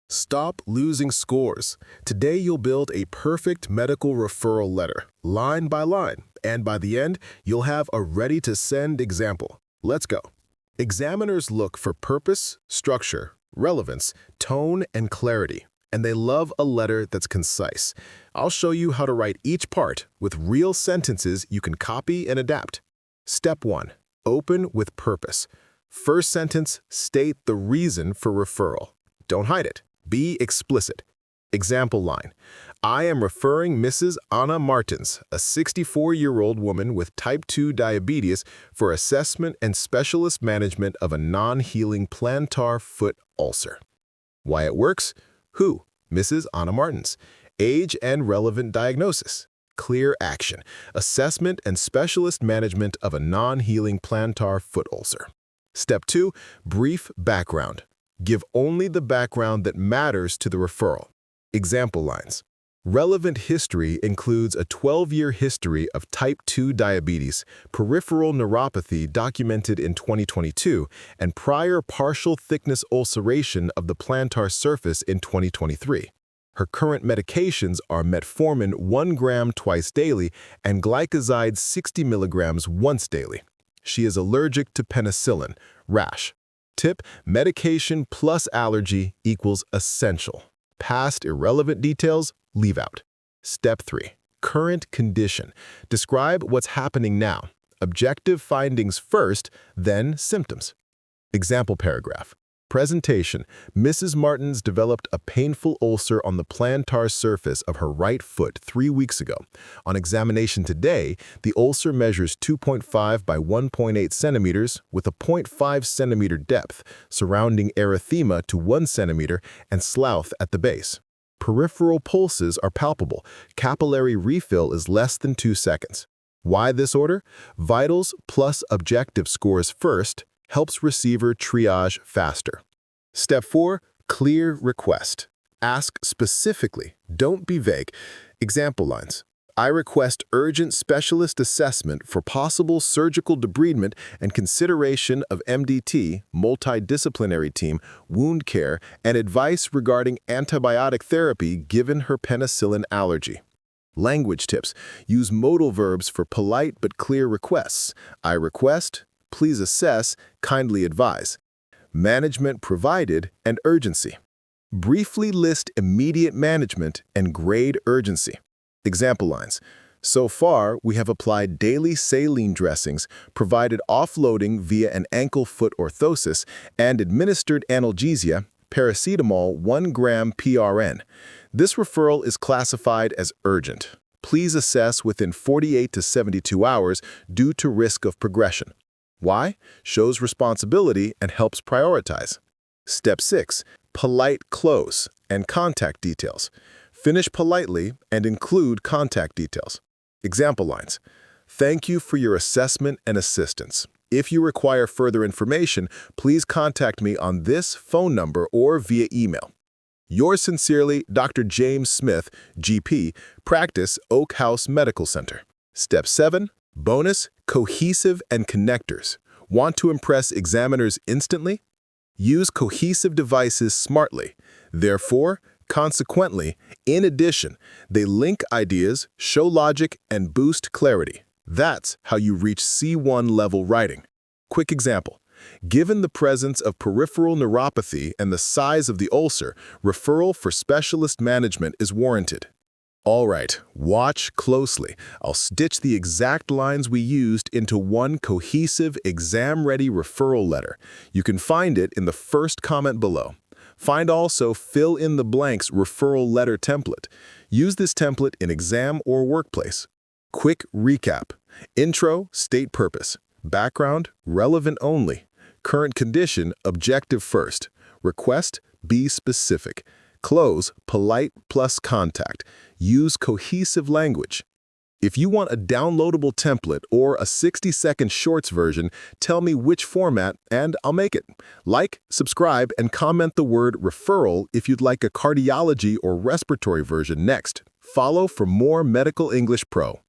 Stop losing scores. Today you'll build a perfect medical referral letter, line by line, and by the end, you'll have a ready-to-send example. Let's go. Examiners look for purpose, structure, relevance, tone, and clarity, and they love a letter that's concise. I'll show you how to write each part with real sentences you can copy and adapt. Step 1. Open with purpose. First sentence, state the reason for referral. Don't hide it. Be explicit. Example line. I am referring Mrs. Anna Martins, a 64-year-old woman with type 2 diabetes, for assessment and specialist management of a non-healing plantar foot ulcer. Why it works? Who? Mrs. Anna Martins. Age and relevant diagnosis. Clear action. Assessment and specialist management of a non-healing plantar foot ulcer. Step 2. Brief background. Give only the background that matters to the referral. Example lines. Relevant history includes a 12-year history of type 2 diabetes, peripheral neuropathy documented in 2022, and prior partial thickness ulceration of the plantar surface in 2023. Her current medications are metformin 1 gram twice daily and glycoside 60 milligrams once daily. She is allergic to penicillin, rash. Tip: medication plus allergy equals essential. Past irrelevant details, leave out. Step 3. Current condition. Describe what's happening now. Objective findings first, then symptoms. Example paragraph. Presentation. Mrs. Martins developed a painful ulcer on the plantar surface of her right foot 3 weeks ago. On examination today, the ulcer measures 2.5 by 1.8 centimeters with a 0.5 centimeter depth, surrounding erythema to 1 centimeter and slough at the base. Peripheral pulses are palpable. Capillary refill is less than 2 seconds. Why this order? Vitals plus objective scores first, helps receiver triage faster. Step 4. Clear request. Ask specifically. Don't be vague. Example lines. I request urgent specialist assessment for possible surgical debridement and consideration of MDT, multidisciplinary team, wound care, and advice regarding antibiotic therapy given her penicillin allergy. Language tips. Use modal verbs for polite but clear requests. I request, please assess, kindly advise. Management provided and urgency. Briefly list immediate management and grade urgency. Example lines. So far, we have applied daily saline dressings, provided offloading via an ankle-foot orthosis, and administered analgesia, paracetamol 1 gram PRN. This referral is classified as urgent. Please assess within 48 to 72 hours due to risk of progression. Why? Shows responsibility and helps prioritize. Step 6. Polite close and contact details. Finish politely and include contact details. Example lines. Thank you for your assessment and assistance. If you require further information, please contact me on this phone number or via email. Yours sincerely, Dr. James Smith, GP, Practice, Oak House Medical Center. Step 7. Bonus, cohesive and connectors. Want to impress examiners instantly? Use cohesive devices smartly. Therefore, consequently, in addition, they link ideas, show logic, and boost clarity. That's how you reach C1 level writing. Quick example. Given the presence of peripheral neuropathy and the size of the ulcer, referral for specialist management is warranted. All right, watch closely. I'll stitch the exact lines we used into one cohesive, exam-ready referral letter. You can find it in the first comment below. Find also fill in the blanks referral letter template. Use this template in exam or workplace. Quick recap. Intro, state purpose. Background, relevant only. Current condition, objective first. Request, be specific. Close, polite plus contact. Use cohesive language. If you want a downloadable template or a 60-second shorts version, tell me which format and I'll make it. Like, subscribe, and comment the word referral if you'd like a cardiology or respiratory version next. Follow for more Medical English Pro.